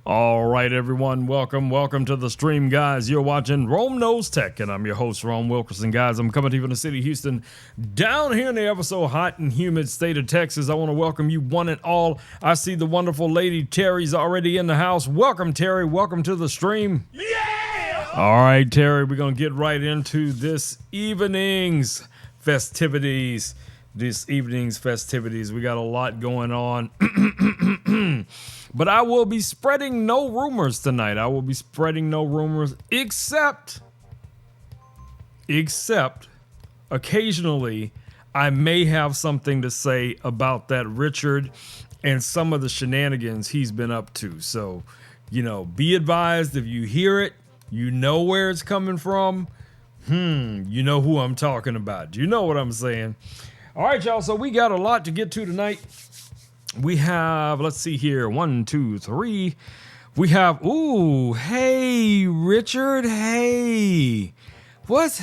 All right, everyone, welcome to the stream, guys. You're watching Rome Knows Tech, and I'm your host, Rome Wilkerson, guys. I'm coming to you from the city of Houston, down here in the ever so hot and humid state of Texas. I want to welcome you one and all. I see the wonderful lady Terry's already in the house. Welcome, Terry. Welcome to the stream. Yeah! All right, Terry, we're going to get right into this evening's festivities. We got a lot going on. But I will be spreading no rumors tonight. I will be spreading no rumors except occasionally I may have something to say about that Richard and some of the shenanigans he's been up to. So, be advised, if you hear it, you know where it's coming from. You know who I'm talking about. You know what I'm saying? All right, y'all. So we got a lot to get to tonight. We have, let's see here, 1, 2, 3. We have, ooh, hey, Richard, hey. What's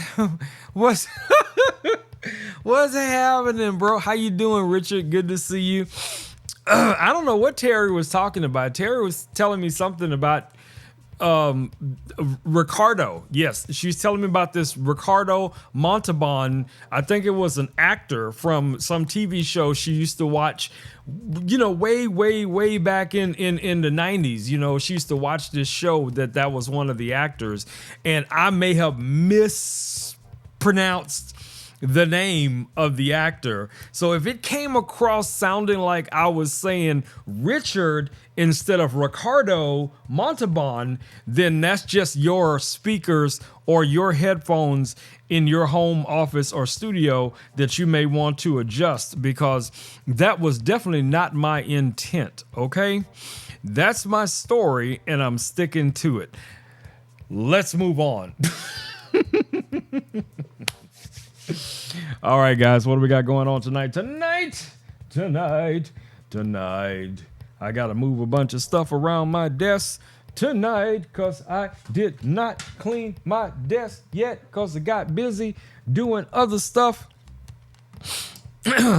happening, bro? How you doing, Richard? Good to see you. I don't know what Terry was talking about. Terry was telling me something about Ricardo. Yes, she's telling me about this Ricardo Montalban. I think it was an actor from some TV show she used to watch, way back in the 90s. She used to watch this show that was one of the actors, and I may have mispronounced the name of the actor. So if it came across sounding like I was saying Richard instead of Ricardo Montalban, then that's just your speakers or your headphones in your home office or studio that you may want to adjust, because that was definitely not my intent, okay? That's my story, and I'm sticking to it. Let's move on. All right, guys, what do we got going on tonight? Tonight, I got to move a bunch of stuff around my desk tonight because I did not clean my desk yet because I got busy doing other stuff.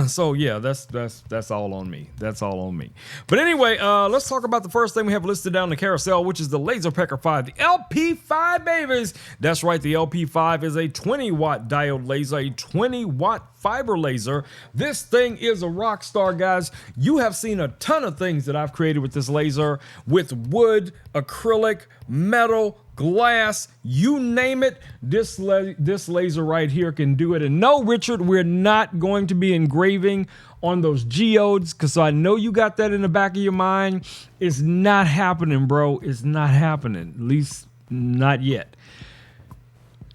So yeah, that's all on me. That's all on me. But anyway, let's talk about the first thing we have listed down the carousel, which is the Laser Pecker 5, the LP5, babies. That's right, the LP5 is a 20-watt diode laser, a 20-watt fiber laser. This thing is a rock star, guys. You have seen a ton of things that I've created with this laser, with wood, acrylic, metal, glass, you name it. This laser right here can do it. And no, Richard, we're not going to be engraving on those geodes, because I know you got that in the back of your mind. It's not happening, bro. It's not happening. At least not yet.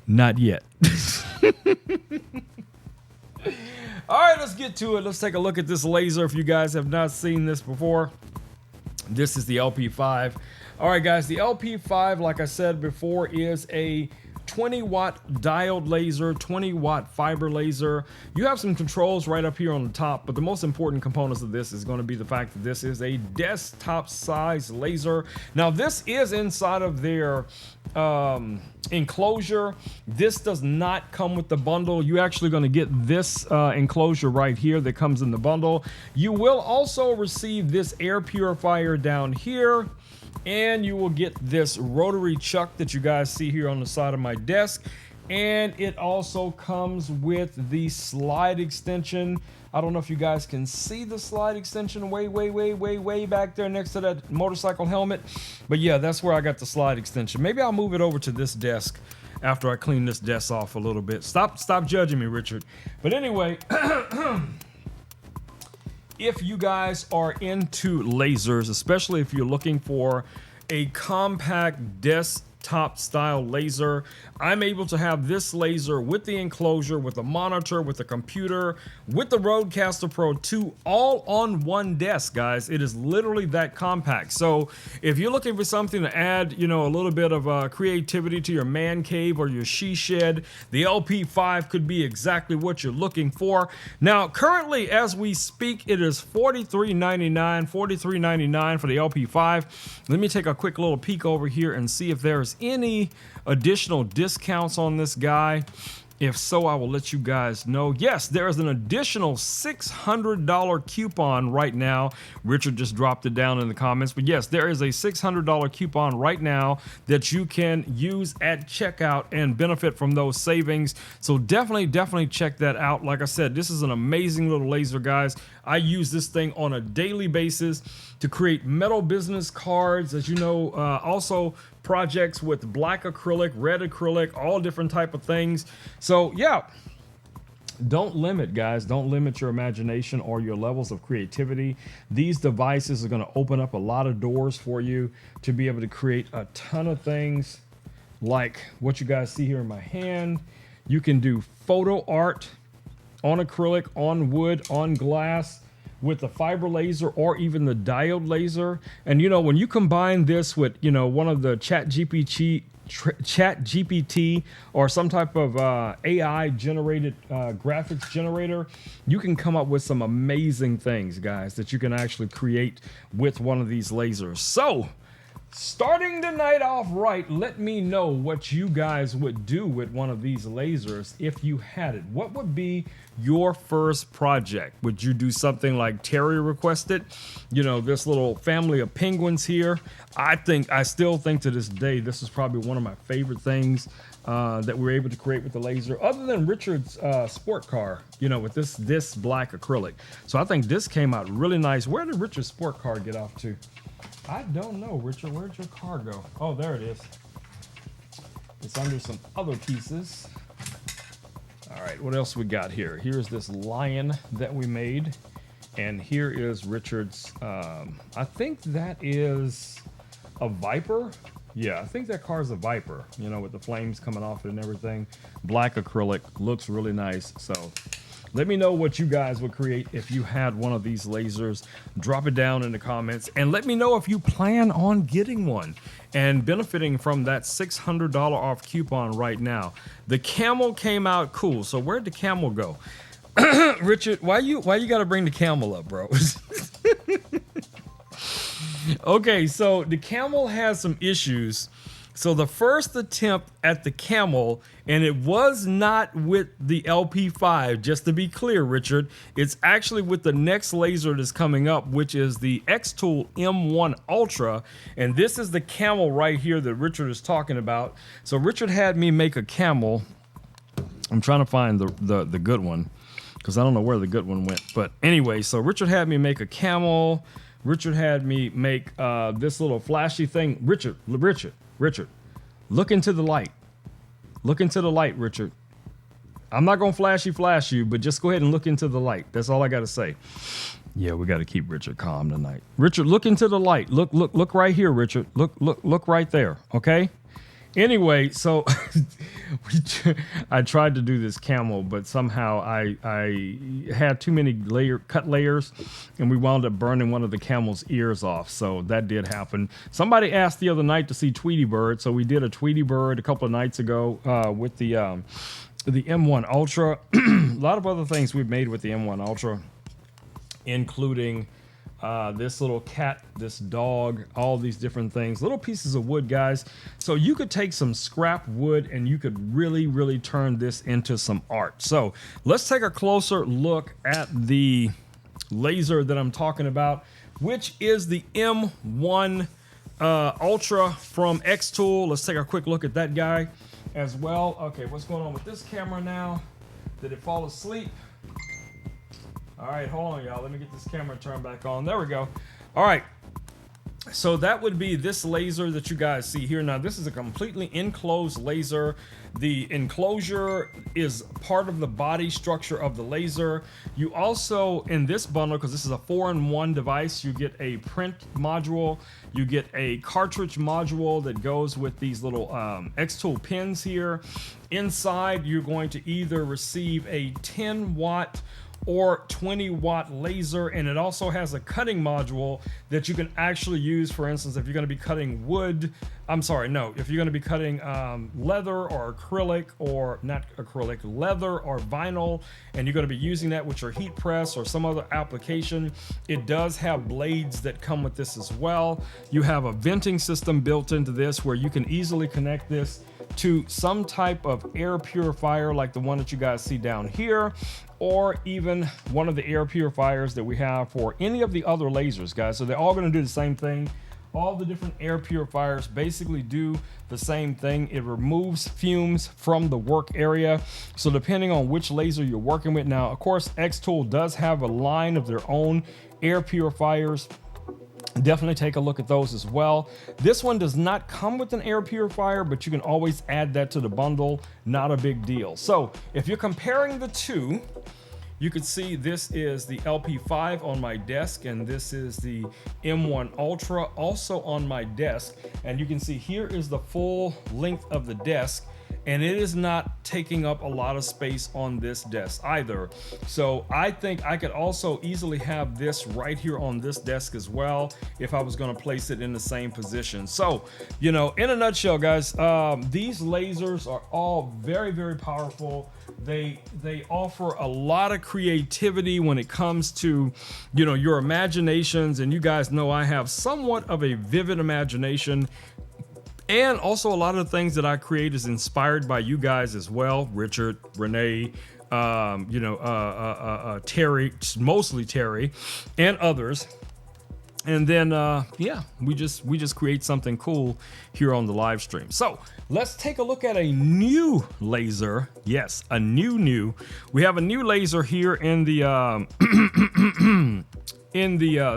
Not yet. All right, let's get to it. Let's take a look at this laser. If you guys have not seen this before, this is the LP5. All right, guys, the LP5, like I said before, is a 20-watt diode laser, 20-watt fiber laser. You have some controls right up here on the top, but the most important components of this is going to be the fact that this is a desktop size laser. Now, this is inside of their enclosure. This does not come with the bundle. You're actually going to get this enclosure right here that comes in the bundle. You will also receive this air purifier down here, and you will get this rotary chuck that you guys see here on the side of my desk. And it also comes with the slide extension. I don't know if you guys can see the slide extension way back there next to that motorcycle helmet. But yeah, that's where I got the slide extension. Maybe I'll move it over to this desk after I clean this desk off a little bit. Stop judging me, Richard. But anyway, if you guys are into lasers, especially if you're looking for a compact desktop style laser, I'm able to have this laser with the enclosure, with the monitor, with the computer, with the Rodecaster Pro 2, all on one desk, guys. It is literally that compact. So if you're looking for something to add, you know, a little bit of creativity to your man cave or your she shed, the LP5 could be exactly what you're looking for. Now, currently, as we speak, it is $43.99 for the LP5. Let me take a quick little peek over here and see if there's any additional discounts on this guy. If so, I will let you guys know. Yes, there is an additional $600 coupon right now. Richard just dropped it down in the comments. But yes, there is a $600 coupon right now that you can use at checkout and benefit from those savings. So definitely check that out. Like I said, this is an amazing little laser, guys. I use this thing on a daily basis to create metal business cards, as you know, also projects with black acrylic, red acrylic, all different type of things. So yeah, don't limit, guys. Don't limit your imagination or your levels of creativity. These devices are going to open up a lot of doors for you to be able to create a ton of things like what you guys see here in my hand. You can do photo art on acrylic, on wood, on glass, with the fiber laser or even the diode laser. And you know, when you combine this with, you know, one of the chat GPT or some type of AI generated graphics generator, you can come up with some amazing things, guys, that you can actually create with one of these lasers. So starting the night off right, let me know what you guys would do with one of these lasers if you had it. What would be your first project? Would you do something like Terry requested? You know, this little family of penguins here. I still think to this day, this is probably one of my favorite things that we're able to create with the laser, other than Richard's sport car, you know, with this black acrylic. So I think this came out really nice. Where did Richard's sport car get off to? I don't know, Richard. Where'd your car go? Oh, there it is. It's under some other pieces. All right, what else we got here? Here's this lion that we made. And here is Richard's, I think that is a Viper. Yeah, I think that car's a Viper, you know, with the flames coming off it and everything. Black acrylic, looks really nice. So let me know what you guys would create if you had one of these lasers. Drop it down in the comments and let me know if you plan on getting one and benefiting from that $600 off coupon right now. The camel came out cool. So where'd the camel go? Richard, why you got to bring the camel up, bro? Okay, so the camel has some issues. So the first attempt at the camel, and it was not with the LP5, just to be clear, Richard, it's actually with the next laser that's coming up, which is the X-Tool M1 Ultra. And this is the camel right here that Richard is talking about. So Richard had me make a camel. I'm trying to find the good one, because I don't know where the good one went. But anyway, so Richard had me make a camel. Richard had me make this little flashy thing. Richard, look into the light. Look into the light, Richard. I'm not going to flash you, but just go ahead and look into the light. That's all I got to say. Yeah, we got to keep Richard calm tonight. Richard, look into the light. Look right here, Richard. Look right there. Okay? Anyway, so I tried to do this camel, but somehow I had too many cut layers, and we wound up burning one of the camel's ears off. So that did happen. Somebody asked the other night to see Tweety Bird, so we did a Tweety Bird a couple of nights ago with the M1 Ultra. A lot of other things we've made with the M1 Ultra, including this little cat, this dog, all these different things, little pieces of wood, guys. So you could take some scrap wood and you could really, really turn this into some art. So let's take a closer look at the laser that I'm talking about, which is the M1 Ultra from X-Tool. Let's take a quick look at that guy as well. Okay, what's going on with this camera now? Did it fall asleep? All right, hold on, y'all. Let me get this camera turned back on. There we go. All right. So that would be this laser that you guys see here. Now, this is a completely enclosed laser. The enclosure is part of the body structure of the laser. You also, in this bundle, because this is a 4-in-1 device, you get a print module, you get a cartridge module that goes with these little X-Tool pins here. Inside, you're going to either receive a 10-watt or 20-watt laser, and it also has a cutting module that you can actually use. For instance, if you're going to be cutting wood, if you're going to be cutting leather or acrylic, or not acrylic, leather or vinyl, and you're going to be using that with your heat press or some other application, it does have blades that come with this as well. You have a venting system built into this where you can easily connect this to some type of air purifier like the one that you guys see down here, or even one of the air purifiers that we have for any of the other lasers, guys. So they're all going to do the same thing. All the different air purifiers basically do the same thing. It removes fumes from the work area. So depending on which laser you're working with, now of course X-Tool does have a line of their own air purifiers. Definitely take a look at those as well. This one does not come with an air purifier, but you can always add that to the bundle. Not a big deal. So if you're comparing the two, you can see this is the LP5 on my desk, and this is the M1 Ultra also on my desk. And you can see here is the full length of the desk, and it is not taking up a lot of space on this desk either. So I think I could also easily have this right here on this desk as well if I was going to place it in the same position. So, you know, in a nutshell, guys, these lasers are all very, very powerful. They offer a lot of creativity when it comes to, you know, your imaginations. And you guys know I have somewhat of a vivid imagination. And also a lot of the things that I create is inspired by you guys as well. Richard, Renee, Terry, mostly Terry, and others. And then, yeah, we just create something cool here on the live stream. So let's take a look at a new laser. Yes, a new. We have a new laser here in the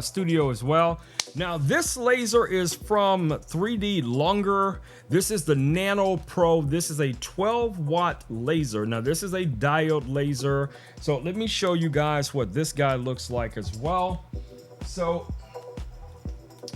studio as well. Now this laser is from 3D Longer. This is the Nano Pro. This is a 12-watt laser. Now this is a diode laser. So let me show you guys what this guy looks like as well. So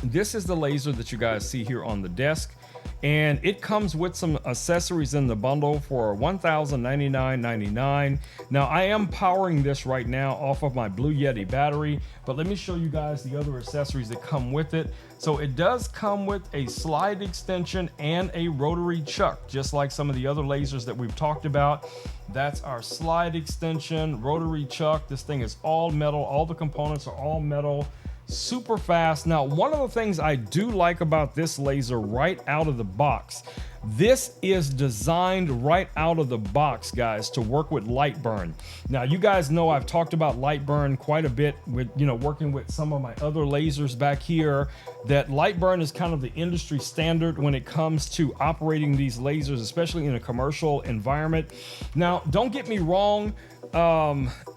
this is the laser that you guys see here on the desk, and it comes with some accessories in the bundle for $1,099.99. Now I am powering this right now off of my Blue Yeti battery, but let me show you guys the other accessories that come with it. So it does come with a slide extension and a rotary chuck, just like some of the other lasers that we've talked about. That's our slide extension, rotary chuck. This thing is all metal. All the components are all metal. Super fast. Now, one of the things I do like about this laser right out of the box, this is designed right out of the box, guys, to work with light burn. Now, you guys know I've talked about light burn quite a bit with, you know, working with some of my other lasers back here, that light burn is kind of the industry standard when it comes to operating these lasers, especially in a commercial environment. Now, don't get me wrong,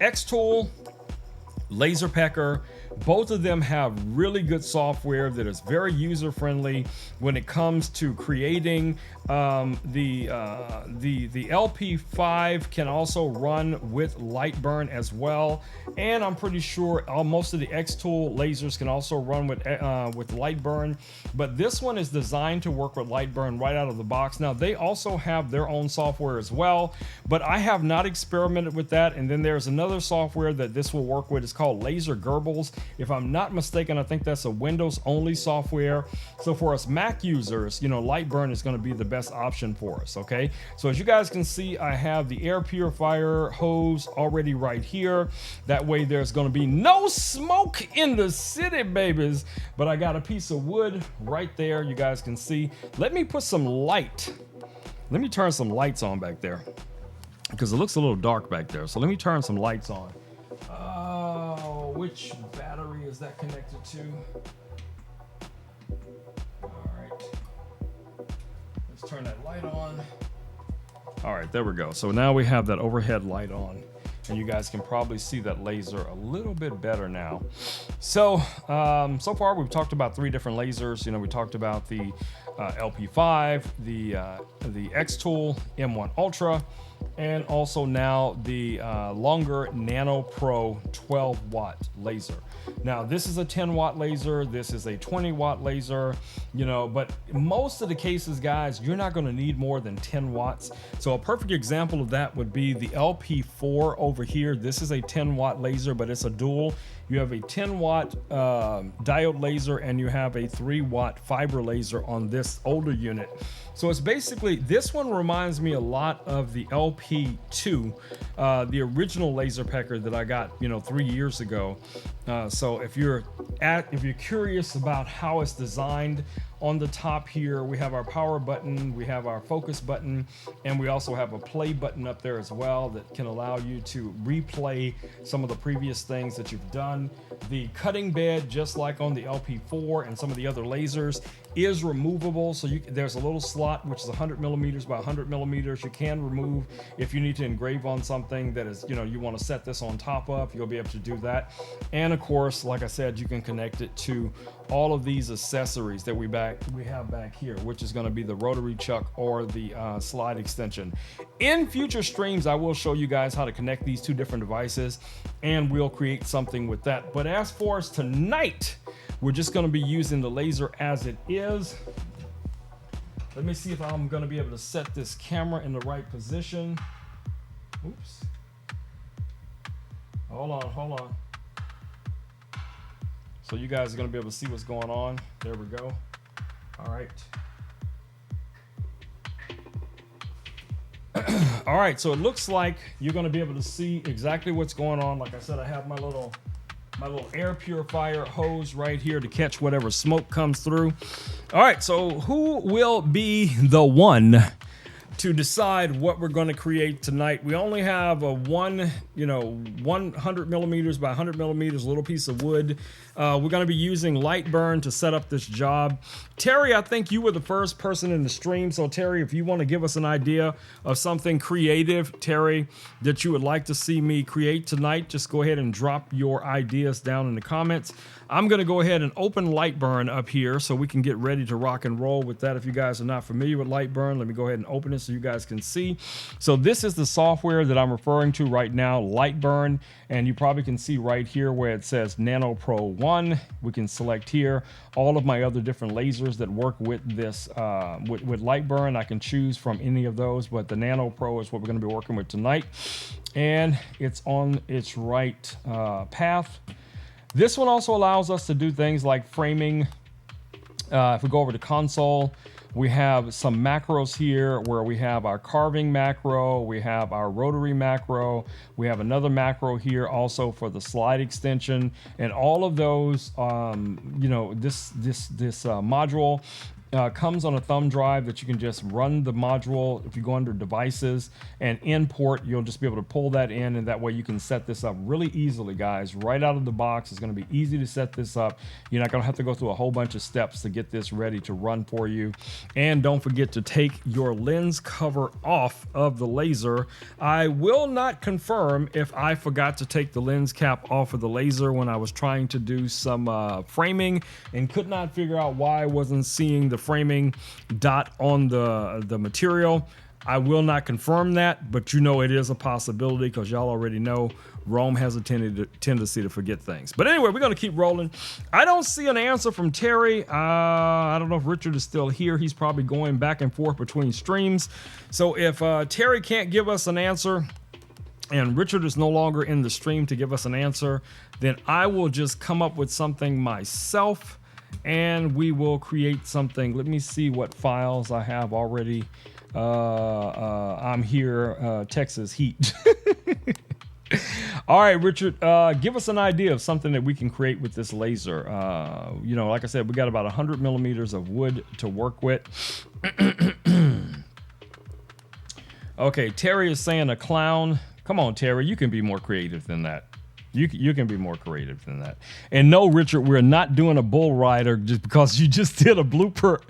X-Tool, LaserPecker, both of them have really good software that is very user-friendly when it comes to creating. The LP5 can also run with light burn as well, and I'm pretty sure most of the X-Tool lasers can also run with light burn. But this one is designed to work with light burn right out of the box. Now they also have their own software as well, but I have not experimented with that. And then there's another software that this will work with. It's called Laser Gerbils. If I'm not mistaken, I think that's a Windows only software. So for us Mac users, you know, Lightburn is going to be the best option for us. Okay, so as you guys can see, I have the air purifier hose already right here. That way there's going to be no smoke in the city, babies. But I got a piece of wood right there, you guys can see. Let me put some light. Let me turn some lights on back there because it looks a little dark back there. So let me turn some lights on. Which battery is that connected to? All right, let's turn that light on. All right, there we go. So now we have that overhead light on, and you guys can probably see that laser a little bit better now. So, so far we've talked about 3 different lasers. You know, we talked about the LP5, the X-Tool M1 Ultra, and also now the longer Nano Pro 12 watt laser. Now this is a 10 watt laser, this is a 20 watt laser, you know, but most of the cases, guys, you're not going to need more than 10 watts. So a perfect example of that would be the LP4 over here. This is a 10 watt laser, but it's a dual. You have a 10 watt diode laser and you have a 3 watt fiber laser on this older unit. So it's basically, this one reminds me a lot of the LP2, the original laser pecker that I got, you know, 3 years ago. So if you're curious about how it's designed, on the top here we have our power button, we have our focus button, and we also have a play button up there as well that can allow you to replay some of the previous things that you've done. The cutting bed, just like on the LP4 and some of the other lasers, is removable. So there's a little slot which is 100 millimeters by 100 millimeters. You can remove if you need to engrave on something that is, you know, you want to set this on top of, you'll be able to do that. And of course, like I said, you can connect it to all of these accessories that we have back here, which is going to be the rotary chuck or the slide extension. In future streams, I will show you guys how to connect these 2 different devices, and we'll create something with that. But as for us tonight, we're just going to be using the laser as it is. Let me see if I'm going to be able to set this camera in the right position. Oops. Hold on. So you guys are going to be able to see what's going on. There we go. All right. All right, so it looks like you're going to be able to see exactly what's going on. Like I said, I have my little air purifier hose right here to catch whatever smoke comes through. All right, so who will be the one to decide what we're going to create tonight? We only have a 100 millimeters by 100 millimeters little piece of wood. We're going to be using Lightburn to set up this job. Terry, I think you were the first person in the stream. So Terry, if you want to give us an idea of something creative, Terry, that you would like to see me create tonight, just go ahead and drop your ideas down in the comments. I'm going to go ahead and open Lightburn up here so we can get ready to rock and roll with that. If you guys are not familiar with Lightburn, let me go ahead and open it so you guys can see. So this is the software that I'm referring to right now, Lightburn, and you probably can see right here where it says Nano Pro 1. We can select here all of my other different lasers that work with this with Lightburn. I can choose from any of those, but the Nano Pro is what we're going to be working with tonight, and it's on its right path. This one also allows us to do things like framing. If we go over to console, we have some macros here where we have our carving macro, we have our rotary macro, we have another macro here also for the slide extension, and all of those, you know, this module comes on a thumb drive that you can just run the module. If you go under devices and import, you'll just be able to pull that in, and that way you can set this up really easily, guys. Right out of the box, it's going to be easy to set this up. You're not going to have to go through a whole bunch of steps to get this ready to run for you. And don't forget to take your lens cover off of the laser. I will not confirm if I forgot to take the lens cap off of the laser when I was trying to do some framing and could not figure out why I wasn't seeing the framing dot on the material. I will not confirm that, but you know it is a possibility because y'all already know Rome has a tendency to forget things. But anyway, we're going to keep rolling. I don't see an answer from Terry. I don't know if Richard is still here. He's probably going back and forth between streams. So if Terry can't give us an answer, and Richard is no longer in the stream to give us an answer, then I will just come up with something myself and we will create something. Let me see what files I have already. I'm here, Texas heat. All right, Richard, give us an idea of something that we can create with this laser. You know, like I said, we got about 100 millimeters of wood to work with. Okay, Terry is saying a clown. Come on, Terry, you can be more creative than that. You can be more creative than that. And no, Richard, we're not doing a bull rider just because you just did a blooper.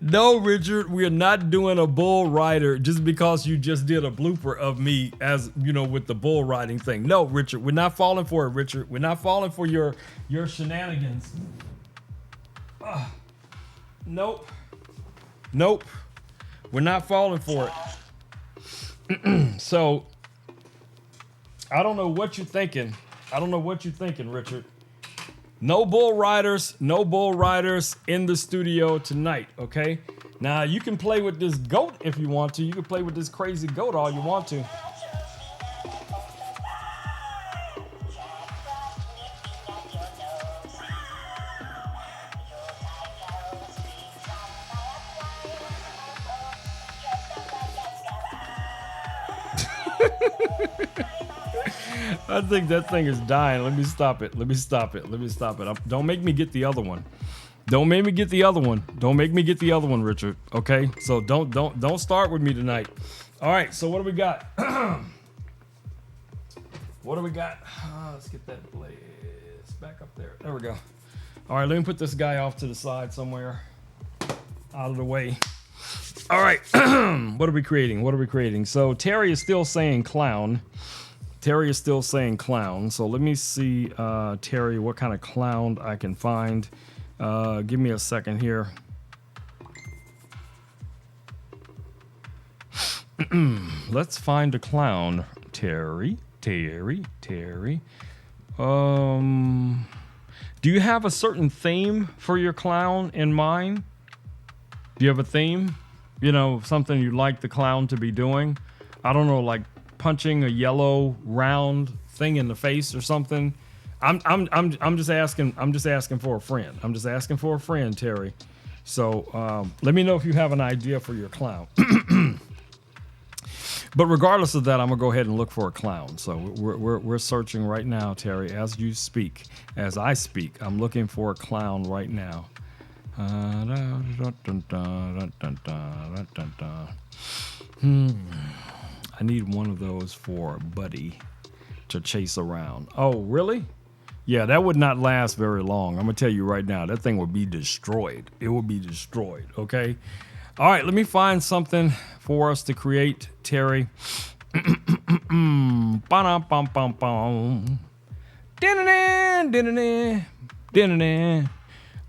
No, Richard, we're not doing a bull rider just because you just did a blooper of me, as you know, with the bull riding thing. No, Richard, we're not falling for it, Richard. We're not falling for your shenanigans. Nope. Nope. We're not falling for it. So, I don't know what you're thinking. I don't know what you're thinking, Richard. No bull riders in the studio tonight, okay? Now, you can play with this goat if you want to. You can play with this crazy goat all you want to. I think that thing is dying. Let me stop it. Let me stop it. Let me stop it. Don't make me get the other one. Don't make me get the other one. Don't make me get the other one, Richard. Okay? So don't start with me tonight. All right. So what do we got? What do we got? Let's get that blaze back up there. There we go. All right. Let me put this guy off to the side somewhere, out of the way. All right. What are we creating? What are we creating? So Terry is still saying clown. Terry is still saying clown. So let me see, Terry, what kind of clown I can find. Give me a second here. Let's find a clown. Terry. Do you have a certain theme for your clown in mind? Do you have a theme? You know, something you'd like the clown to be doing? I don't know, like punching a yellow round thing in the face or something. I'm just asking for a friend. I'm just asking for a friend, Terry. So let me know if you have an idea for your clown. But regardless of that, I'm gonna go ahead and look for a clown. So we're searching right now, Terry, as you speak, as I speak. I'm looking for a clown right now. I need one of those for Buddy to chase around. Oh, really? Yeah, that would not last very long. I'm gonna tell you right now, that thing would be destroyed. It would be destroyed, okay? All right, let me find something for us to create, Terry. All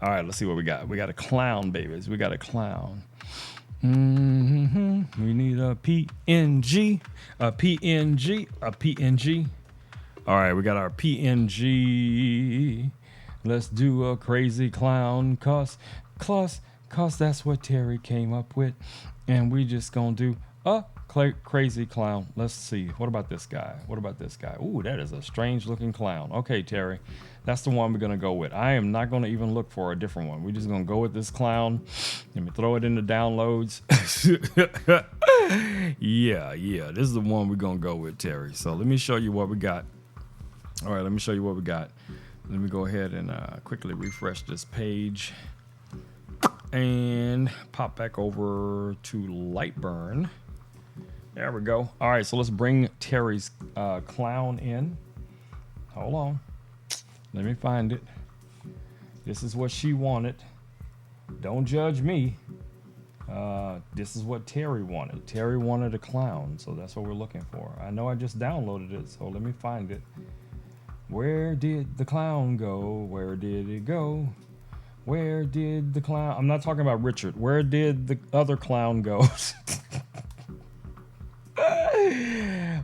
right, let's see what we got. We got a clown, babies. We got a clown. We need a PNG, a PNG. All right, we got our PNG. Let's do a crazy clown, cause that's what Terry came up with, and we just gonna do a crazy clown. Let's see. What about this guy? Ooh, that is a strange looking clown. Okay, Terry, that's the one we're gonna go with. I am not gonna even look for a different one. We're just gonna go with this clown. Let me throw it in the downloads. Yeah, this is the one we're gonna go with, Terry. So let me show you what we got. All right, let me show you what we got. Let me go ahead and quickly refresh this page and pop back over to Lightburn. There we go. All right, so let's bring Terry's clown in. Hold on. Let me find it. This is what she wanted. Don't judge me. This is what Terry wanted. Terry wanted a clown, so that's what we're looking for. I know I just downloaded it, so let me find it. Where did the clown go? Where did it go? Where did the clown... I'm not talking about Richard. Where did the other clown go?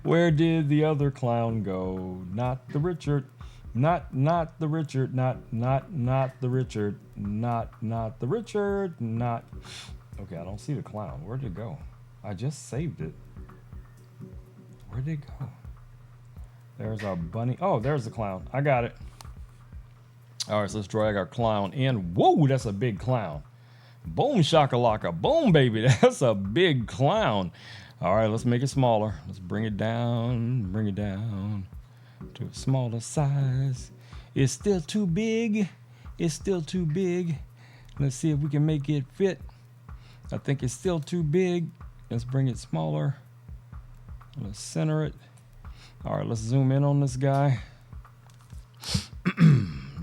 Where did the other clown go? Not the Richard. Not the Richard. Not the Richard. Not the Richard. Not... Okay, I don't see the clown. Where did it go? I just saved it. Where'd it go? There's our bunny. Oh, there's the clown. I got it. All right, so let's drag our clown in. Whoa, that's a big clown. Boom shakalaka. Boom, baby. That's a big clown. All right, let's make it smaller. Let's bring it down to a smaller size. It's still too big. It's still too big. Let's see if we can make it fit. I think it's still too big. Let's bring it smaller. Let's center it. All right, let's zoom in on this guy.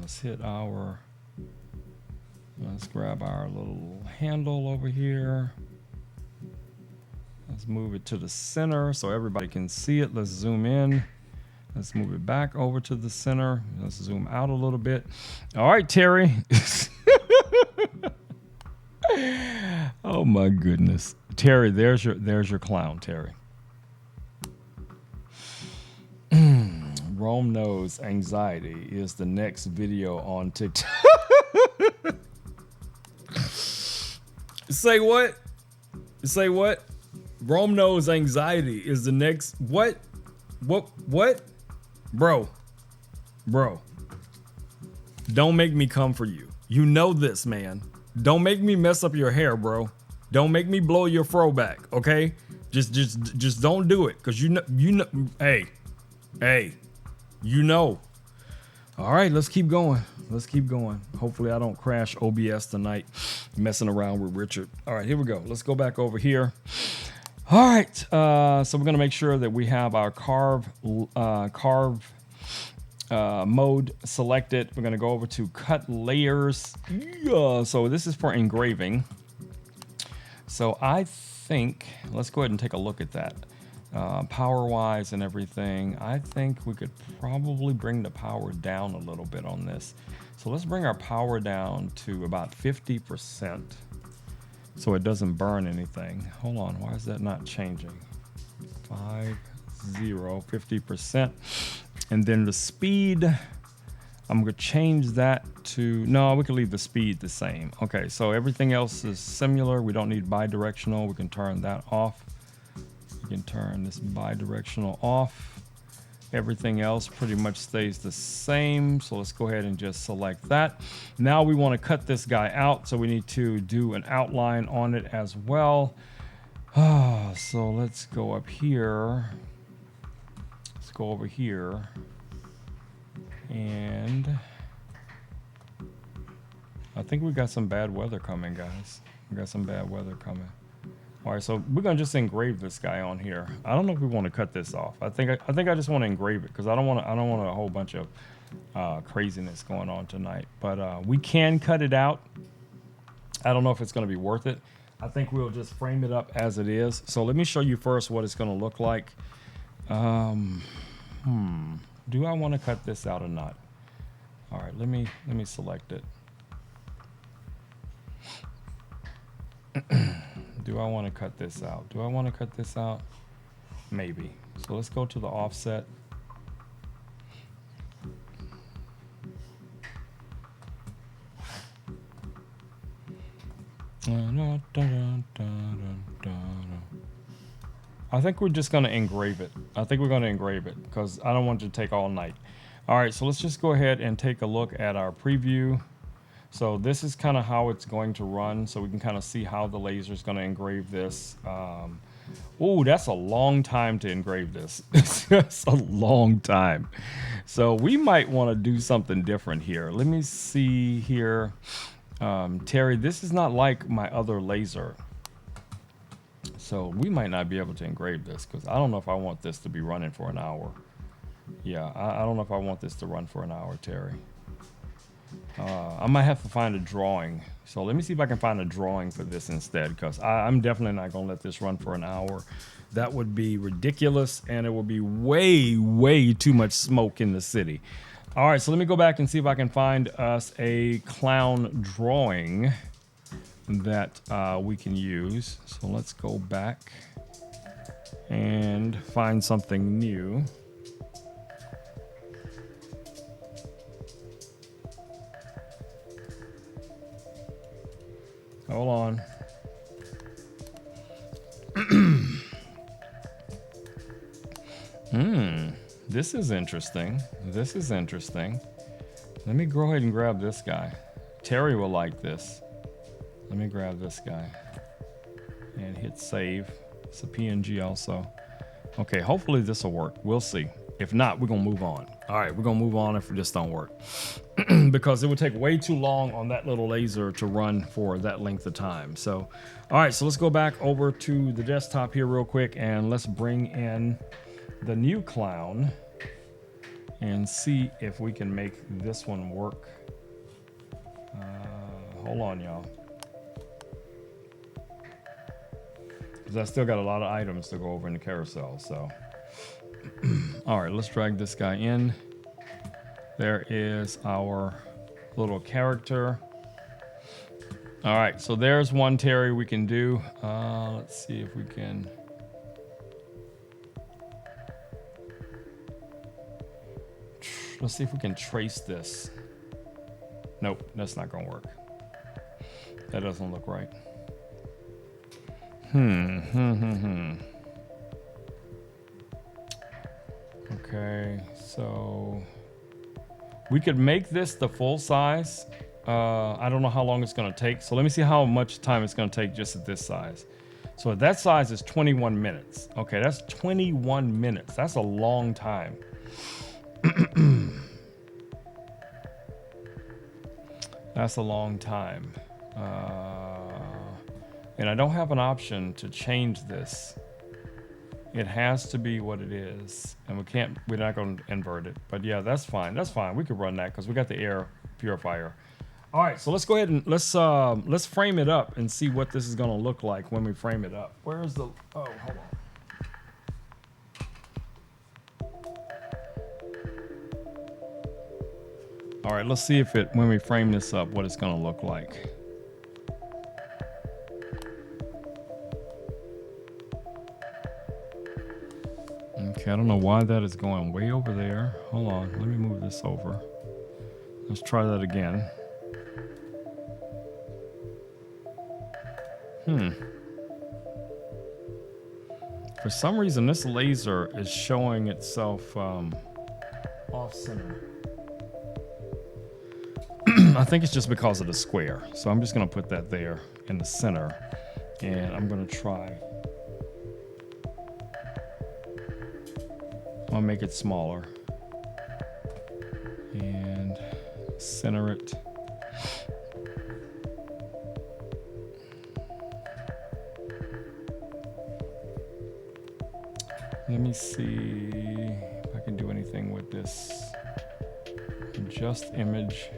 Let's grab our little handle over here. Let's move it to the center so everybody can see it. Let's zoom in. Let's move it back over to the center. Let's zoom out a little bit. All right, Terry. Oh my goodness. Terry, there's your clown, Terry. Rome knows anxiety is the next video on TikTok. Say what? Say what? Rome knows anxiety is the next what? Bro. Don't make me come for you. You know this, man. Don't make me mess up your hair, bro. Don't make me blow your fro back, okay? Just don't do it, cause you know. Hey, you know. All right, let's keep going. Hopefully I don't crash OBS tonight, messing around with Richard. All right, here we go. Let's go back over here. All right, so we're gonna make sure that we have our carve mode selected. We're gonna go over to cut layers. Yeah, so this is for engraving. So I think, let's go ahead and take a look at that. Power wise and everything, I think we could probably bring the power down a little bit on this. So let's bring our power down to about 50% so it doesn't burn anything. Hold on, why is that not changing? 50%. And then the speed, I'm gonna change that to, no, we can leave the speed the same. Okay, so everything else is similar. We don't need bi-directional. We can turn that off. We can turn this bi-directional off. Everything else pretty much stays the same. So let's go ahead and just select that. Now we want to cut this guy out. So we need to do an outline on it as well. So let's go up here. Let's go over here. And I think we got some bad weather coming, guys. We got some bad weather coming. All right, so we're gonna just engrave this guy on here. I don't know if we want to cut this off. I think I just want to engrave it because I don't want a whole bunch of craziness going on tonight. But we can cut it out. I don't know if it's gonna be worth it. I think we'll just frame it up as it is. So let me show you first what it's gonna look like. Do I want to cut this out or not? All right, let me select it. Do I want to cut this out? Do I want to cut this out? Maybe. So let's go to the offset. I think we're just going to engrave it. I think we're going to engrave it because I don't want it to take all night. All right, so let's just go ahead and take a look at our preview. So this is kind of how it's going to run, so we can kind of see how the laser is going to engrave this. Oh, that's a long time to engrave this. That's a long time. So we might want to do something different here. Let me see here. Terry, this is not like my other laser. So we might not be able to engrave this because I don't know if I want this to be running for an hour. Yeah, I don't know if I want this to run for an hour, Terry. I might have to find a drawing. So let me see if I can find a drawing for this instead, because I'm definitely not going to let this run for an hour. That would be ridiculous, and it would be way, way too much smoke in the city. All right, so let me go back and see if I can find us a clown drawing that we can use. So let's go back and find something new. Hold on. This is interesting. This is interesting. Let me go ahead and grab this guy. Terry will like this. Let me grab this guy and hit save. It's a PNG also. Okay, hopefully this will work. We'll see. If not, we're gonna move on. All right, we're gonna move on if this don't work. Because it would take way too long on that little laser to run for that length of time. So, all right, so let's go back over to the desktop here real quick and let's bring in the new clown and see if we can make this one work. Hold on, y'all. Because I still got a lot of items to go over in the carousel, so. All right, let's drag this guy in. There is our little character. All right, so there's one Terry we can do. Let's see if we can. Let's see if we can trace this. Nope, that's not gonna work. That doesn't look right. Okay, so we could make this the full size. I don't know how long it's gonna take. So let me see how much time it's gonna take just at this size. So at that size is 21 minutes. Okay, that's 21 minutes. That's a long time. That's a long time. And I don't have an option to change this. It has to be what it is. And we're not going to invert it. But yeah, that's fine. That's fine. We could run that because we got the air purifier. All right, so let's go ahead and let's frame it up and see what this is going to look like when we frame it up. Where's the, oh, hold on. All right, let's see if when we frame this up, what it's going to look like. Okay, I don't know why that is going way over there. Hold on, let me move this over. Let's try that again. For some reason, this laser is showing itself off center. I think it's just because of the square. So I'm just gonna put that there in the center and I'm gonna try. I'll make it smaller and center it. Let me see if I can do anything with this. Adjust image.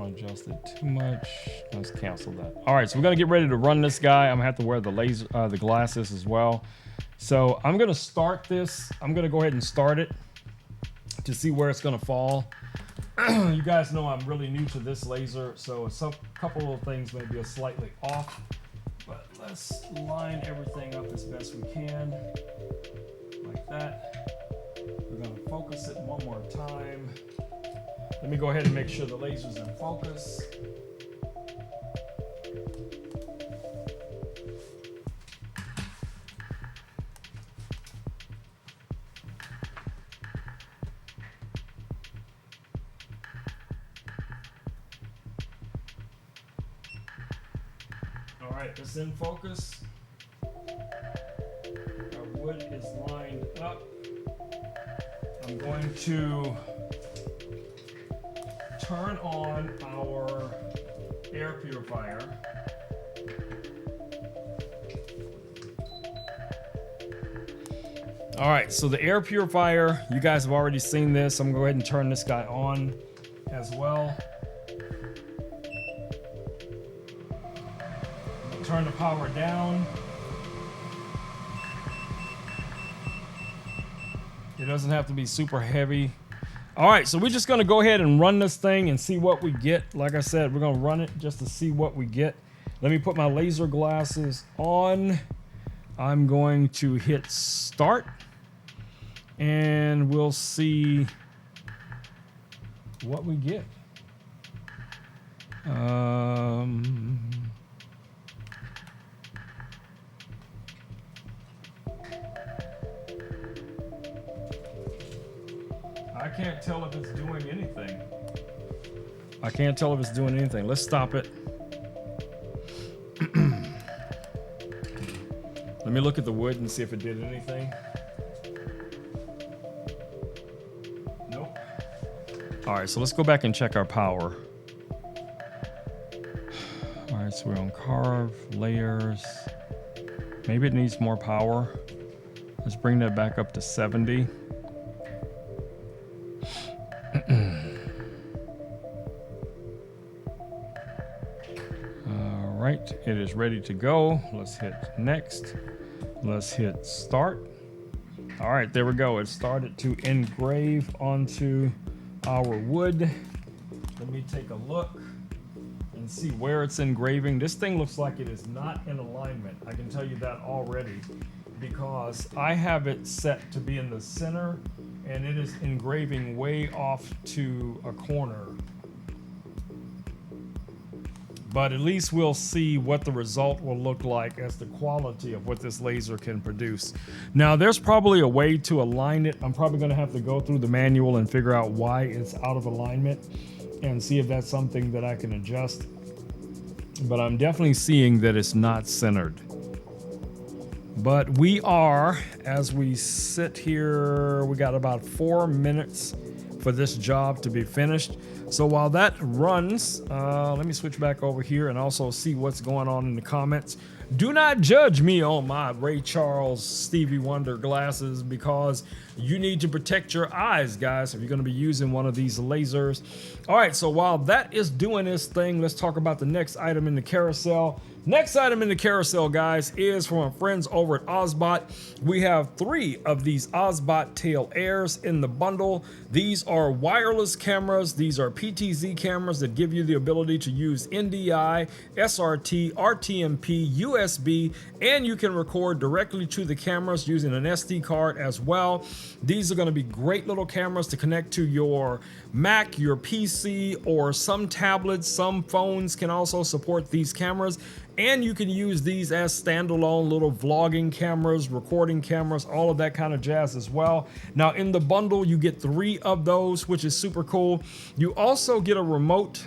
Adjust it too much. Let's cancel that. All right, so we're gonna get ready to run this guy. I'm gonna have to wear the the glasses as well. So I'm gonna start this. I'm gonna go ahead and start it to see where it's gonna fall. You guys know I'm really new to this laser, so a couple of things may be slightly off, but let's line everything up as best we can, like that. We're gonna focus it one more time. Let me go ahead and make sure the laser's in focus. All right, it's in focus. Our wood is lined up. I'm going to turn on our air purifier. All right, so the air purifier, you guys have already seen this. I'm gonna go ahead and turn this guy on as well. Turn the power down. It doesn't have to be super heavy. All right, so we're just gonna go ahead and run this thing and see what we get. Like I said, we're gonna run it just to see what we get. Let me put my laser glasses on. I'm going to hit start and we'll see what we get. I can't tell if it's doing anything. I can't tell if it's doing anything. Let's stop it. Let me look at the wood and see if it did anything. Nope. All right, so let's go back and check our power. All right, so we're on carve, layers. Maybe it needs more power. Let's bring that back up to 70. All right, it is ready to go. Let's hit next. Let's hit start. All right, there we go. It started to engrave onto our wood. Let me take a look and see where it's engraving. This thing looks like it is not in alignment. I can tell you that already because I have it set to be in the center and it is engraving way off to a corner. But at least we'll see what the result will look like as the quality of what this laser can produce. Now, there's probably a way to align it. I'm probably going to have to go through the manual and figure out why it's out of alignment and see if that's something that I can adjust. But I'm definitely seeing that it's not centered. But we are, as we sit here, we got about 4 minutes for this job to be finished. So while that runs, let me switch back over here and also see what's going on in the comments. Do not judge me on my Ray Charles Stevie Wonder glasses because you need to protect your eyes, guys, if you're going to be using one of these lasers. All right, so while that is doing its thing, let's talk about the next item in the carousel. Next item in the carousel, guys, is from our friends over at Ozbot. We have 3 of these Ozbot Tail Airs in the bundle. These are wireless cameras. These are PTZ cameras that give you the ability to use NDI, SRT, RTMP, USB, and you can record directly to the cameras using an SD card as well. These are going to be great little cameras to connect to your Mac, your PC, or some tablets. Some phones can also support these cameras. And you can use these as standalone little vlogging cameras, recording cameras, all of that kind of jazz as well. Now in the bundle, you get 3 of those, which is super cool. You also get a remote.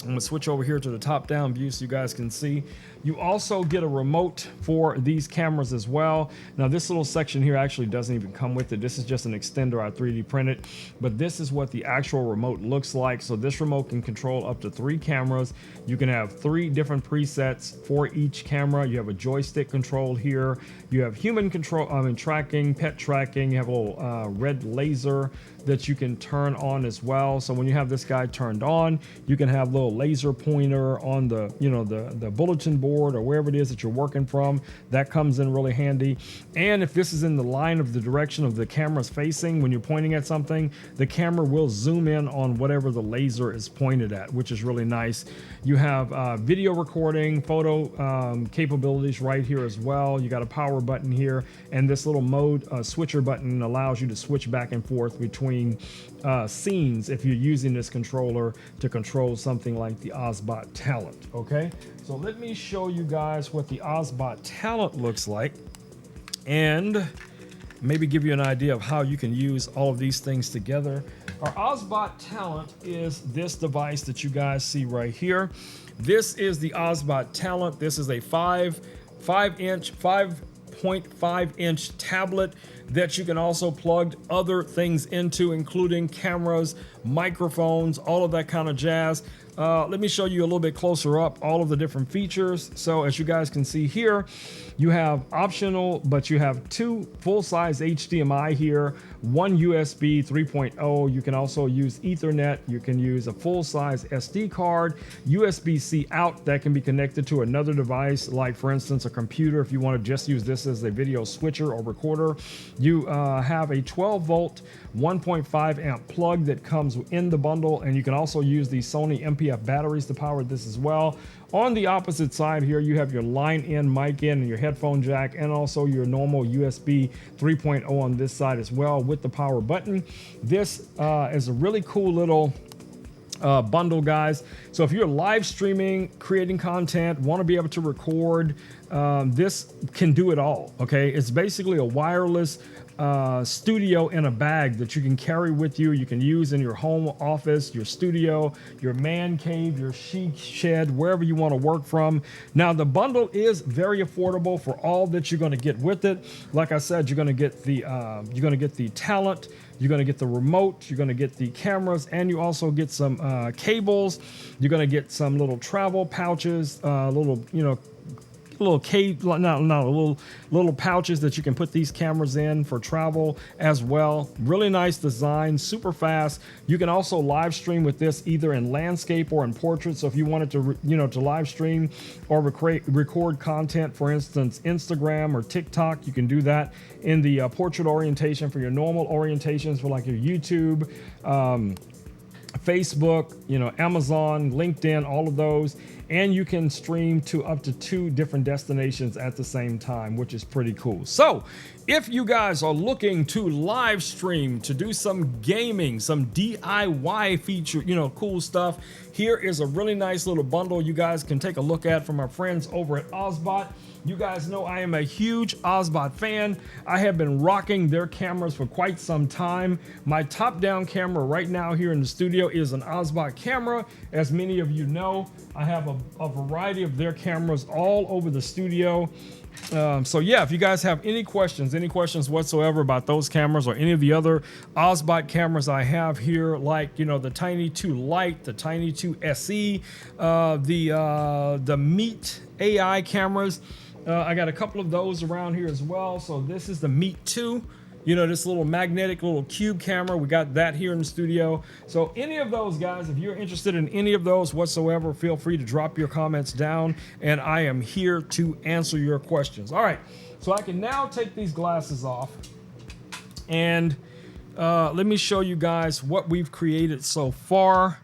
I'm gonna switch over here to the top down view so you guys can see. You also get a remote for these cameras as well. Now this little section here actually doesn't even come with it. This is just an extender I 3D printed, but this is what the actual remote looks like. So this remote can control up to 3 cameras. You can have 3 different presets for each camera. You have a joystick control here. You have human control, tracking, pet tracking. You have a little red laser that you can turn on as well. So when you have this guy turned on, you can have a little laser pointer on the, the bulletin board or wherever it is that you're working from. That comes in really handy. And if this is in the line of the direction of the camera's facing, when you're pointing at something, the camera will zoom in on whatever the laser is pointed at, which is really nice. You have video recording, photo capabilities right here as well. You got a power button here, and this little mode switcher button allows you to switch back and forth between scenes if you're using this controller to control something like the Ozbot Talent. Okay, so let me show you guys what the Ozbot Talent looks like and maybe give you an idea of how you can use all of these things together. Our Ozbot Talent is this device that you guys see right here. This is the Ozbot Talent. This is a 5.5-inch tablet that you can also plug other things into, including cameras, microphones, all of that kind of jazz. Let me show you a little bit closer up all of the different features. So as you guys can see here, you have optional, but you have 2 full-size HDMI here, 1 USB 3.0. You can also use Ethernet. You can use a full-size SD card, USB-C out that can be connected to another device, like for instance a computer if you want to just use this as a video switcher or recorder. You have a 12-volt 1.5 amp plug that comes in the bundle, and you can also use the Sony MPF batteries to power this as well. On the opposite side here, you have your line in, mic in, and your headphone jack, and also your normal USB 3.0 on this side as well with the power button. This is a really cool little bundle, guys. So if you're live streaming, creating content, want to be able to record, this can do it all. Okay, it's basically a wireless studio in a bag that you can carry with you. You can use in your home office, your studio, your man cave, your she shed, wherever you want to work from. Now the bundle is very affordable for all that you're going to get with it. Like I said, you're going to get the talent, you're going to get the remote, you're going to get the cameras, and you also get some cables. You're going to get some little travel pouches, little cave, little pouches that you can put these cameras in for travel as well. Really nice design, super fast. You can also live stream with this either in landscape or in portrait. So if you wanted to, to live stream or record content, for instance, Instagram or TikTok, you can do that in the portrait orientation. For your normal orientations for like your YouTube, Facebook, Amazon, LinkedIn, all of those. And you can stream to up to 2 different destinations at the same time, which is pretty cool. So if you guys are looking to live stream, to do some gaming, some DIY feature, cool stuff, here is a really nice little bundle you guys can take a look at from our friends over at Ozbot. You guys know I am a huge Ozbot fan. I have been rocking their cameras for quite some time. My top-down camera right now here in the studio is an Ozbot camera. As many of you know, I have a variety of their cameras all over the studio. So yeah, if you guys have any questions whatsoever about those cameras or any of the other Ozbot cameras I have here, like, the Tiny 2 Lite, the Tiny 2 SE, the Meet AI cameras, I got a couple of those around here as well. So this is the Meet 2. This little magnetic little cube camera. We got that here in the studio. So any of those, guys, if you're interested in any of those whatsoever, feel free to drop your comments down, and I am here to answer your questions. All right, so I can now take these glasses off, and let me show you guys what we've created so far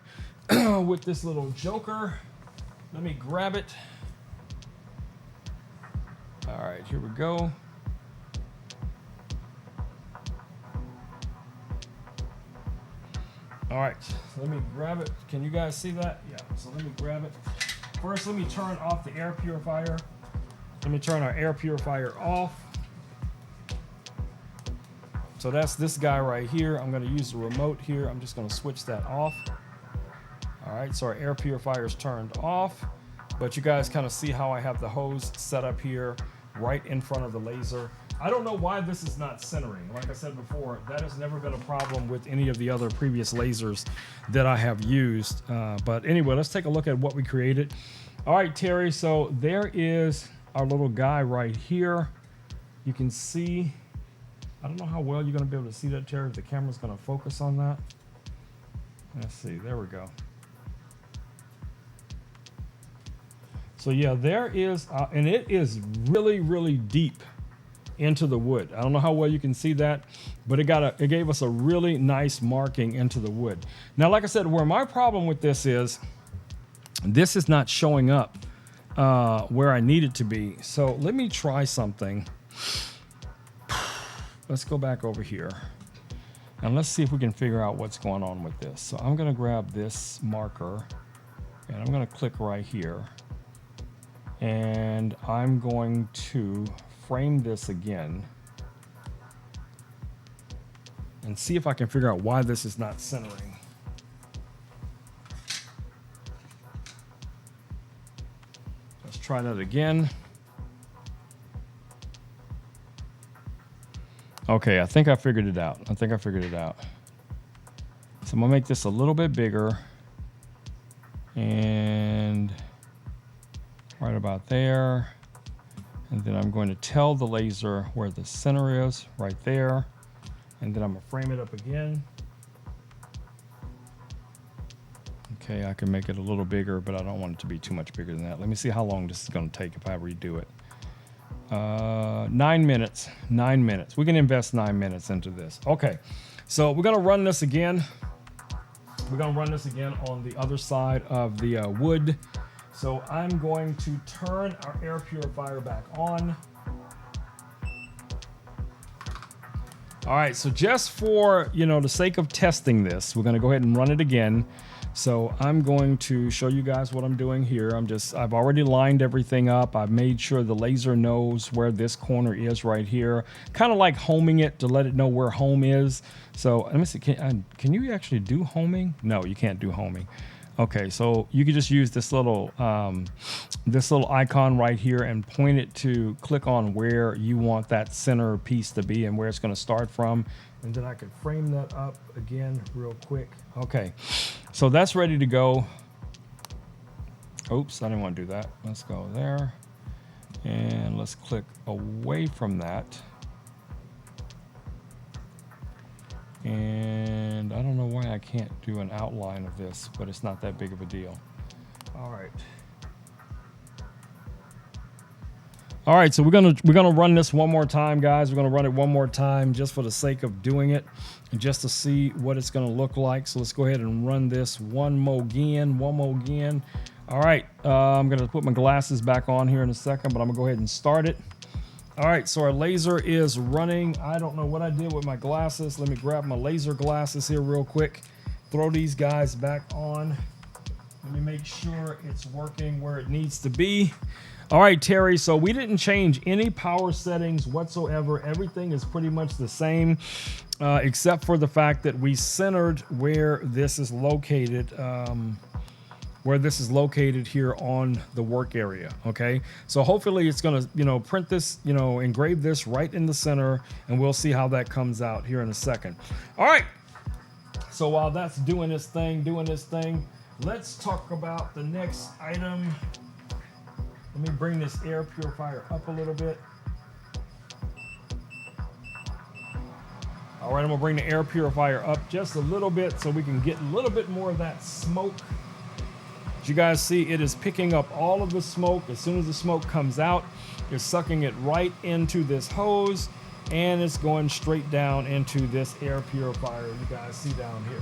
with this little joker. Let me grab it. All right, here we go. All right, let me grab it. Can you guys see that? Yeah, so let me grab it. First, let me turn off the air purifier. Let me turn our air purifier off. So that's this guy right here. I'm gonna use the remote here. I'm just gonna switch that off. All right, so our air purifier is turned off, but you guys kind of see how I have the hose set up here right in front of the laser. I don't know why this is not centering. Like I said before, that has never been a problem with any of the other previous lasers that I have used. But anyway, let's take a look at what we created. All right, Terry, so there is our little guy right here. You can see, I don't know how well you're gonna be able to see that, Terry, if the camera's gonna focus on that. Let's see, there we go. So yeah, there is, and it is really, really deep into the wood. I don't know how well you can see that, but it gave us a really nice marking into the wood. Now, like I said, where my problem with this is not showing up where I need it to be. So let me try something. Let's go back over here and let's see if we can figure out what's going on with this. So I'm gonna grab this marker and I'm gonna click right here, and I'm going to frame this again and see if I can figure out why this is not centering. Let's try that again. Okay, I think I figured it out. So I'm gonna make this a little bit bigger, and right about there. And then I'm going to tell the laser where the center is, right there. And then I'm gonna frame it up again. Okay, I can make it a little bigger, but I don't want it to be too much bigger than that. Let me see how long this is gonna take if I redo it. 9 minutes, 9 minutes. We can invest 9 minutes into this. Okay, so we're gonna run this again. We're gonna run this again on the other side of the wood. So I'm going to turn our air purifier back on. All right, so just for, the sake of testing this, we're gonna go ahead and run it again. So I'm going to show you guys what I'm doing here. I've already lined everything up. I've made sure the laser knows where this corner is right here. Kind of like homing it to let it know where home is. So let me see, can you actually do homing? No, you can't do homing. Okay, so you can just use this little icon right here and point it to click on where you want that center piece to be and where it's going to start from. And then I could frame that up again real quick. Okay, so that's ready to go. Oops, I didn't want to do that. Let's go there. And let's click away from that. And I don't know why I can't do an outline of this, but it's not that big of a deal. All right. All right, so we're gonna run this one more time, guys. We're gonna run it one more time just for the sake of doing it and just to see what it's gonna look like. So let's go ahead and run this one more again. All right, I'm gonna put my glasses back on here in a second, but I'm gonna go ahead and start it. All right, so our laser is running. I don't know what I did with my glasses. Let me grab my laser glasses here real quick. Throw these guys back on. Let me make sure it's working where it needs to be. All right, Terry, so we didn't change any power settings whatsoever. Everything is pretty much the same, except for the fact that we centered where this is located. Here on the work area. Okay, so hopefully it's gonna, print this, engrave this right in the center, and we'll see how that comes out here in a second. All right, so while that's doing this thing, let's talk about the next item. Let me bring this air purifier up a little bit. All right, I'm gonna bring the air purifier up just a little bit so we can get a little bit more of that smoke. As you guys see, it is picking up all of the smoke. As soon as the smoke comes out, it's sucking it right into this hose, and it's going straight down into this air purifier you guys see down here.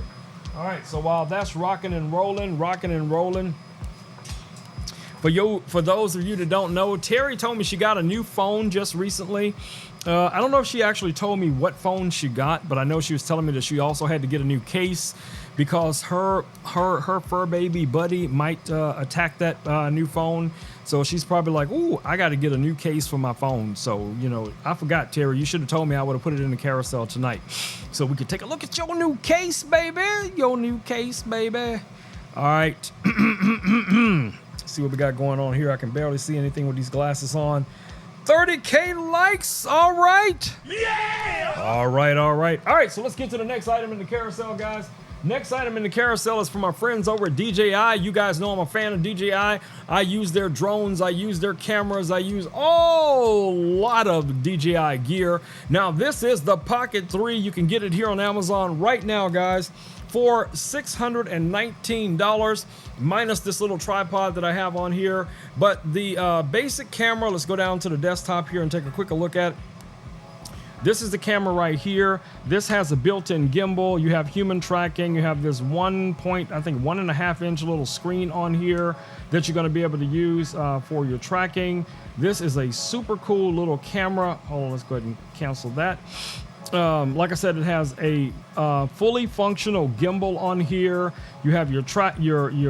All right, so while that's rocking and rolling, for those of you that don't know, Terry told me she got a new phone just recently. I don't know if she actually told me what phone she got, but I know she was telling me that she also had to get a new case because her fur baby buddy might attack that new phone. So she's probably like, ooh, I got to get a new case for my phone. So, I forgot, Terry. You should have told me. I would have put it in the carousel tonight so we could take a look at your new case, baby. All right. See what we got going on here. I can barely see anything with these glasses on. 30K likes. All right. Yeah. All right. So let's get to the next item in the carousel, guys. Next item in the carousel is from our friends over at DJI. You guys know I'm a fan of DJI. I use their drones. I use their cameras. I use a lot of DJI gear. Now, this is the Pocket 3. You can get it here on Amazon right now, guys, for $619 minus this little tripod that I have on here. But the basic camera, let's go down to the desktop here and take a quick look at it. This is the camera right here. This has a built-in gimbal. You have human tracking. You have this 1.5 inch little screen on here that you're going to be able to use for your tracking. This is a super cool little camera. Hold on, let's go ahead and cancel that. Like I said, it has a fully functional gimbal on here. You have your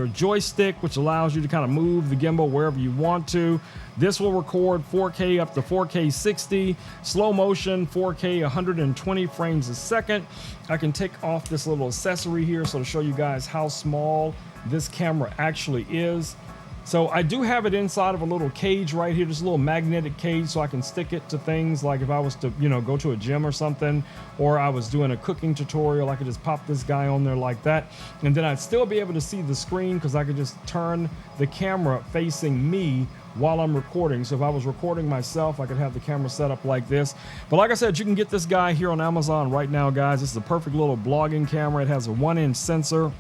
joystick, which allows you to kind of move the gimbal wherever you want to. This will record 4K up to 4K 60, slow motion, 4K 120 frames a second. I can take off this little accessory here so to show you guys how small this camera actually is. So I do have it inside of a little cage right here, just a little magnetic cage, so I can stick it to things like if I was to, go to a gym or something, or I was doing a cooking tutorial, I could just pop this guy on there like that. And then I'd still be able to see the screen because I could just turn the camera facing me while I'm recording. So if I was recording myself, I could have the camera set up like this. But like I said, you can get this guy here on Amazon right now, guys. This is a perfect little blogging camera. It has a 1-inch sensor.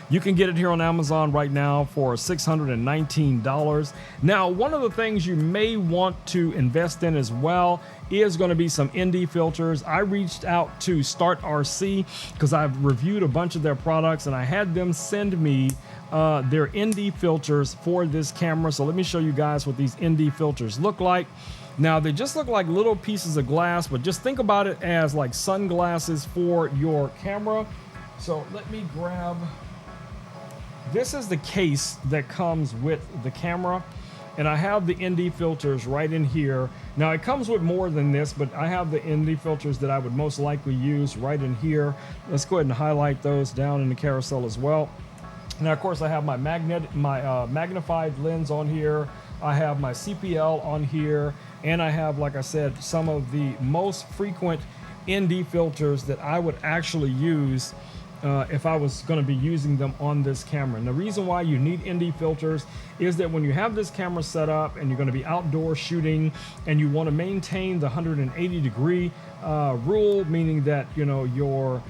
You can get it here on Amazon right now for $619. Now, one of the things you may want to invest in as well is going to be some ND filters. I reached out to Start RC because I've reviewed a bunch of their products and I had them send me their ND filters for this camera. So let me show you guys what these ND filters look like. Now, they just look like little pieces of glass, but just think about it as like sunglasses for your camera. So let me grab this is the case that comes with the camera. And I have the ND filters right in here. Now it comes with more than this, but I have the ND filters that I would most likely use right in here. Let's go ahead and highlight those down in the carousel as well. Now, of course, I have my magnified lens on here. I have my CPL on here. And I have, like I said, some of the most frequent ND filters that I would actually use if I was going to be using them on this camera. And the reason why you need ND filters is that when you have this camera set up and you're going to be outdoor shooting and you want to maintain the 180-degree rule, meaning that, you know, your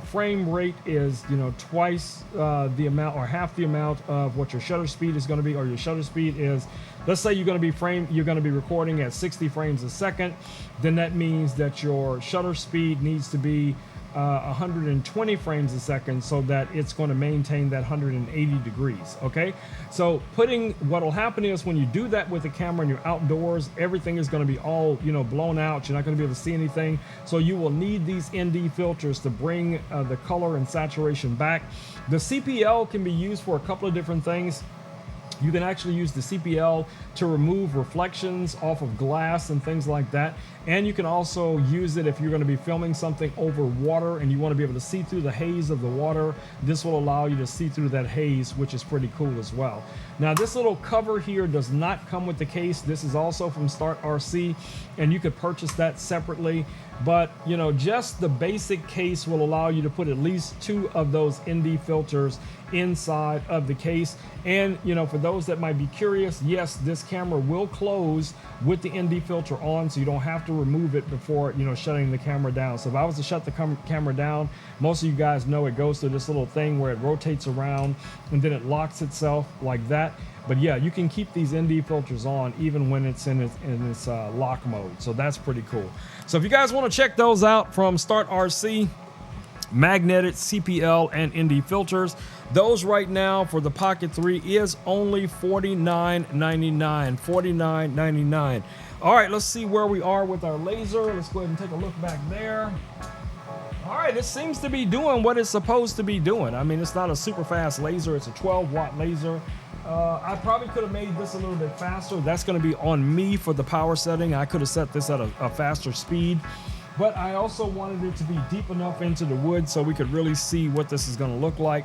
frame rate is, you know, twice the amount or half the amount of what your shutter speed is going to be, or your shutter speed is, let's say you're going to be recording at 60 frames a second, then that means that your shutter speed needs to be 120 frames a second so that it's going to maintain that 180 degrees. Okay, so what'll happen is when you do that with the camera and you're outdoors, everything is going to be all, you know, blown out. You're not going to be able to see anything, so you will need these ND filters to bring the color and saturation back. The CPL can be used for a couple of different things. You can actually use the CPL to remove reflections off of glass and things like that. And you can also use it if you're going to be filming something over water and you want to be able to see through the haze of the water. This will allow you to see through that haze, which is pretty cool as well. Now, this little cover here does not come with the case. This is also from Start RC, and you could purchase that separately. But, you know, just the basic case will allow you to put at least 2 of those ND filters inside of the case. And, you know, for those that might be curious, yes, this camera will close with the ND filter on, so you don't have to remove it before, you know, shutting the camera down. So if I was to shut the camera down, most of you guys know it goes through this little thing where it rotates around and then it locks itself like that. But yeah, you can keep these ND filters on even when it's in its lock mode. So that's pretty cool. So if you guys want to check those out from Start RC, magnetic, CPL, and ND filters, those right now for the Pocket 3 is only $49.99. $49.99. All right, let's see where we are with our laser. Let's go ahead and take a look back there. All right, it seems to be doing what it's supposed to be doing. I mean, it's not a super fast laser. It's a 12-watt laser. I probably could have made this a little bit faster. That's going to be on me for the power setting. I could have set this at a faster speed, but I also wanted it to be deep enough into the wood so we could really see what this is going to look like.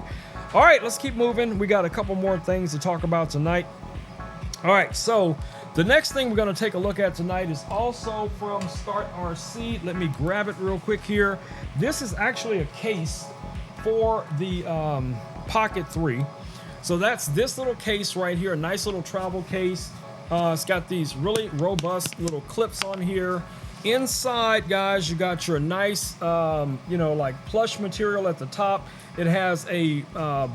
All right, let's keep moving. We got a couple more things to talk about tonight. All right, so the next thing we're going to take a look at tonight is also from Start RC. Let me grab it real quick here. This is actually a case for the Pocket 3. So that's this little case right here, a nice little travel case. It's got these really robust little clips on here. Inside, guys, you got your nice, you know, like plush material at the top. It has a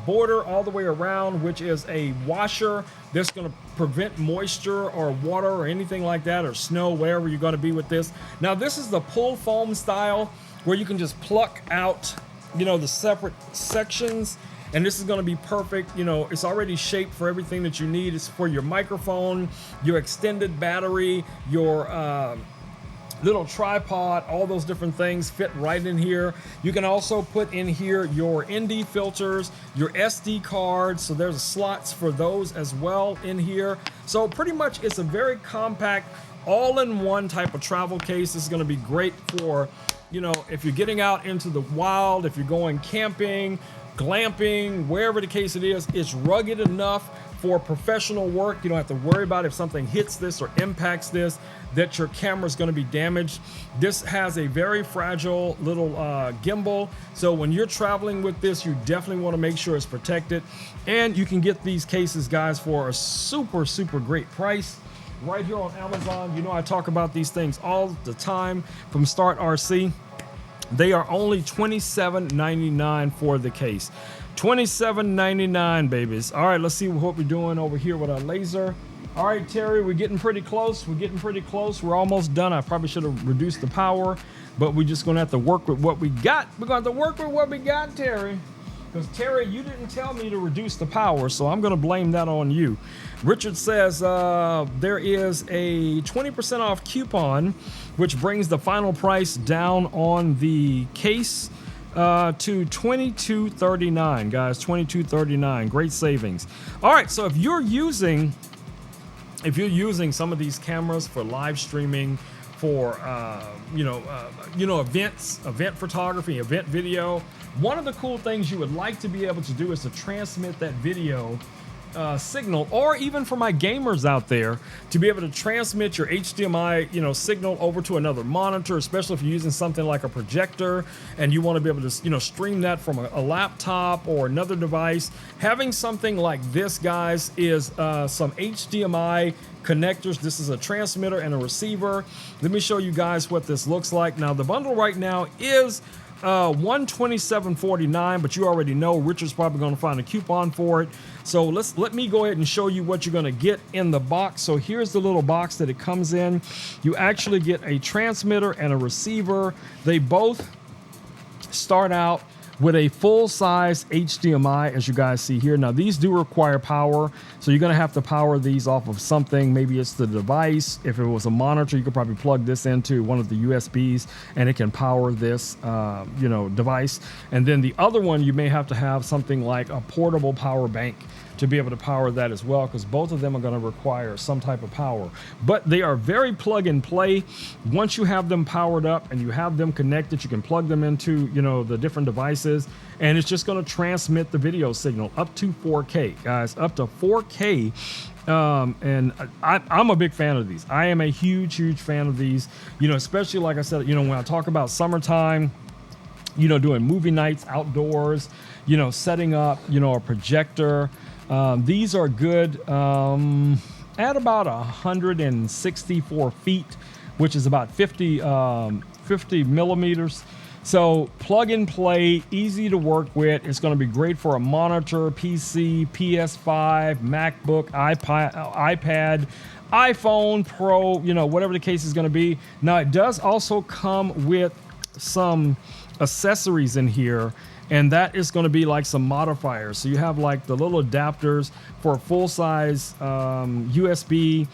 border all the way around, which is a washer that's going to prevent moisture or water or anything like that, or snow, wherever you're going to be with this. Now, this is the pull foam style where you can just pluck out, you know, the separate sections. And this is going to be perfect. You know, it's already shaped for everything that you need. It's for your microphone, your extended battery, your little tripod, all those different things fit right in here. You can also put in here your ND filters, your SD cards. So there's slots for those as well in here. So pretty much it's a very compact, all-in-one type of travel case. This is going to be great for, you know, if you're getting out into the wild, if you're going camping, glamping, wherever the case it is. It's rugged enough for professional work. You don't have to worry about if something hits this or impacts this, that your camera is going to be damaged. This has a very fragile little gimbal. So when you're traveling with this, you definitely want to make sure it's protected. And you can get these cases, guys, for a super, super great price right here on Amazon. You know, I talk about these things all the time from Start RC. They are only $27.99 for the case. $27.99, babies. All right, let's see what we're doing over here with our laser. All right, Terry, we're getting pretty close. We're almost done. I probably should have reduced the power, but we're just going to have to work with what we got. We're going to have to work with what we got, Terry. Because, Terry, you didn't tell me to reduce the power, so I'm going to blame that on you. Richard says there is a 20% off coupon, which brings the final price down on the case to $22.39, guys. $22.39. Great savings. All right, so if you're using some of these cameras for live streaming, for events, event photography, event video, one of the cool things you would like to be able to do is to transmit that video signal, or even for my gamers out there, to be able to transmit your HDMI signal over to another monitor, especially if you're using something like a projector and you want to be able to stream that from a laptop or another device. Having something like this, guys, is some HDMI connectors. This is a transmitter and a receiver. Let me show you guys what this looks like. Now the bundle right now is $127.49, but you already know Richard's probably going to find a coupon for it. So let me go ahead and show you what you're going to get in the box. So here's the little box that it comes in. You actually get a transmitter and a receiver. They both start out with a full-size HDMI, as you guys see here. Now these do require power, so you're going to have to power these off of something. Maybe it's the device. If it was a monitor, you could probably plug this into one of the USBs and it can power this device. And then the other one, you may have to have something like a portable power bank to be able to power that as well, because both of them are going to require some type of power. But they are very plug and play. Once you have them powered up and you have them connected, you can plug them into the different devices, and it's just going to transmit the video signal up to 4K, guys, up to 4K. And I'm a big fan of these. I am a huge fan of these, especially like I said, when I talk about summertime, doing movie nights outdoors, setting up, a projector. These are good at about 164 feet, which is about 50 millimeters. So plug and play, easy to work with. It's going to be great for a monitor, PC, PS5, MacBook, iPad, iPhone Pro, whatever the case is going to be. Now it does also come with some accessories in here, and that is going to be like some modifiers. So you have like the little adapters for a full-size USB.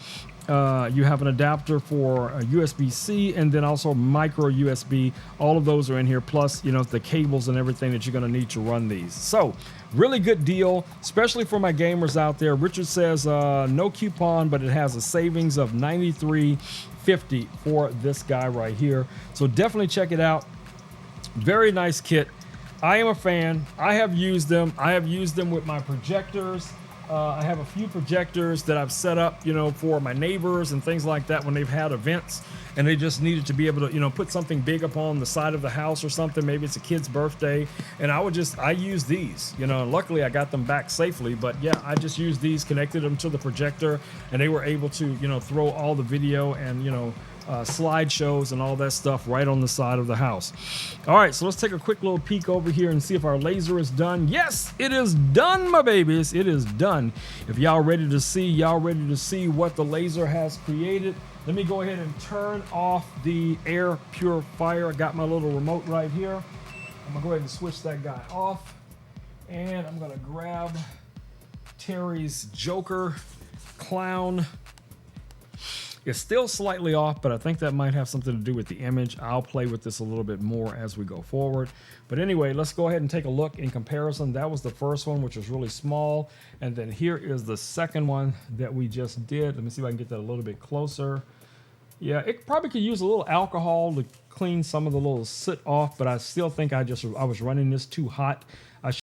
You have an adapter for a USB-C, and then also micro USB. All of those are in here, plus the cables and everything that you're going to need to run these. So really good deal, especially for my gamers out there. Richard says no coupon, but it has a savings of $93.50 for this guy right here. So definitely check it out. Very nice kit. I am a fan. I have used them. I have used them with my projectors. I have a few projectors that I've set up, for my neighbors and things like that when they've had events and they just needed to be able to, put something big up on the side of the house or something. Maybe it's a kid's birthday, and I use these, luckily I got them back safely, but yeah, I just used these, connected them to the projector, and they were able to, throw all the video and, slideshows and all that stuff right on the side of the house. All right, so let's take a quick little peek over here and see if our laser is done. Yes, it is done, my babies. It is done. If y'all ready to see what the laser has created, let me go ahead and turn off the air purifier. I got my little remote right here. I'm gonna go ahead and switch that guy off, and I'm gonna grab Terry's Joker clown. It's still slightly off, but I think that might have something to do with the image. I'll play with this a little bit more as we go forward. But anyway, let's go ahead and take a look in comparison. That was the first one, which was really small. And then here is the second one that we just did. Let me see if I can get that a little bit closer. Yeah, it probably could use a little alcohol to clean some of the little soot off, but I still think I was running this too hot.